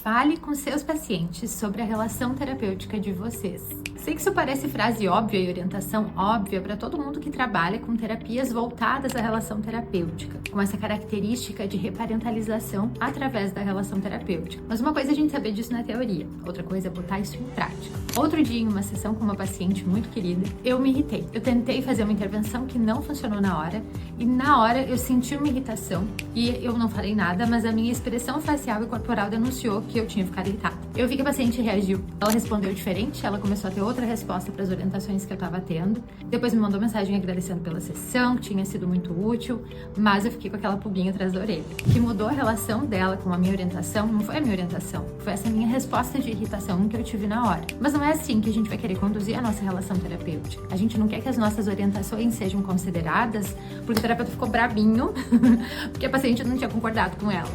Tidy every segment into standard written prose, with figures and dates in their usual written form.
Fale com seus pacientes sobre a relação terapêutica de vocês. Sei que isso parece frase óbvia e orientação óbvia para todo mundo que trabalha com terapias voltadas à relação terapêutica, com essa característica de reparentalização através da relação terapêutica. Mas uma coisa é a gente saber disso na teoria, outra coisa é botar isso em prática. Outro dia, em uma sessão com uma paciente muito querida, eu me irritei. Eu tentei fazer uma intervenção que não funcionou na hora, e na hora eu senti uma irritação, e eu não falei nada, mas a minha expressão facial e corporal denunciou que eu tinha ficado irritada. Eu vi que a paciente reagiu. Ela respondeu diferente, ela começou a ter outra resposta para as orientações que eu estava tendo. Depois me mandou mensagem agradecendo pela sessão, que tinha sido muito útil, mas eu fiquei com aquela pulguinha atrás da orelha. O que mudou a relação dela com a minha orientação não foi a minha orientação, foi essa minha resposta de irritação que eu tive na hora. Mas não é assim que a gente vai querer conduzir a nossa relação terapêutica. A gente não quer que as nossas orientações sejam consideradas porque o terapeuta ficou brabinho porque a paciente não tinha concordado com ela.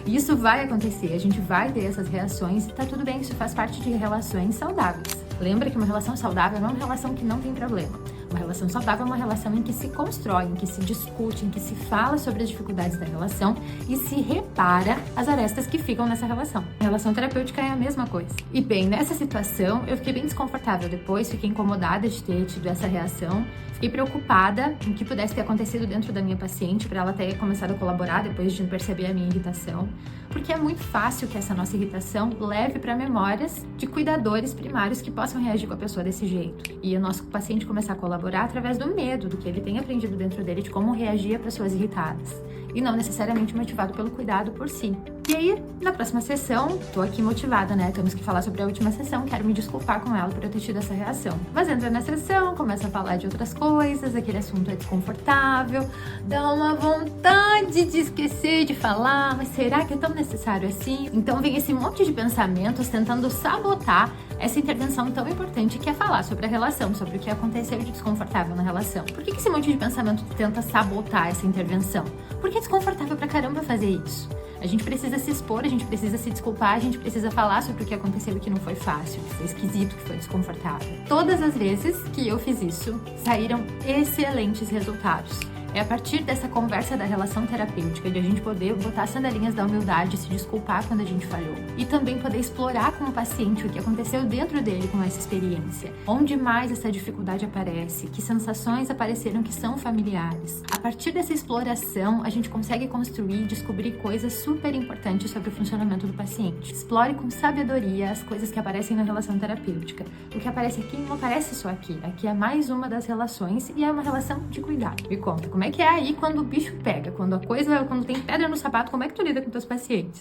Isso vai acontecer, a gente vai ter essas reações e tá tudo bem, isso faz parte de relações saudáveis. Lembra que uma relação saudável não é uma relação que não tem problema. Uma relação saudável é uma relação em que se constrói, em que se discute, em que se fala sobre as dificuldades da relação e se repara as arestas que ficam nessa relação. A relação terapêutica é a mesma coisa. E bem, nessa situação eu fiquei bem desconfortável depois, fiquei incomodada de ter tido essa reação, fiquei preocupada em que pudesse ter acontecido dentro da minha paciente para ela ter começado a colaborar depois de perceber a minha irritação, porque é muito fácil que essa nossa irritação leve para memórias de cuidadores primários que possam reagir com a pessoa desse jeito. E o nosso paciente começar a colaborar através do medo, do que ele tem aprendido dentro dele, de como reagir a pessoas irritadas. E não necessariamente motivado pelo cuidado por si. E aí, na próxima sessão, tô aqui motivada, né? Temos que falar sobre a última sessão, quero me desculpar com ela por eu ter tido essa reação. Mas entra na sessão, começa a falar de outras coisas, aquele assunto é desconfortável, dá uma vontade de esquecer de falar, mas será que é tão necessário assim? Então vem esse monte de pensamentos tentando sabotar essa intervenção tão importante que é falar sobre a relação, sobre o que aconteceu de desconfortável na relação. Por que esse monte de pensamento tenta sabotar essa intervenção? Porque é desconfortável pra caramba fazer isso. A gente precisa se expor, a gente precisa se desculpar, a gente precisa falar sobre o que aconteceu e que não foi fácil, que foi esquisito, que foi desconfortável. Todas as vezes que eu fiz isso, saíram excelentes resultados. É a partir dessa conversa da relação terapêutica, de a gente poder botar as sandalinhas da humildade, se desculpar quando a gente falhou. E também poder explorar com o paciente o que aconteceu dentro dele com essa experiência. Onde mais essa dificuldade aparece, que sensações apareceram que são familiares. A partir dessa exploração, a gente consegue construir e descobrir coisas super importantes sobre o funcionamento do paciente. Explore com sabedoria as coisas que aparecem na relação terapêutica. O que aparece aqui não aparece só aqui. Aqui é mais uma das relações e é uma relação de cuidado. Me conta, como é que é aí quando o bicho pega? Quando tem pedra no sapato, como é que tu lida com teus pacientes?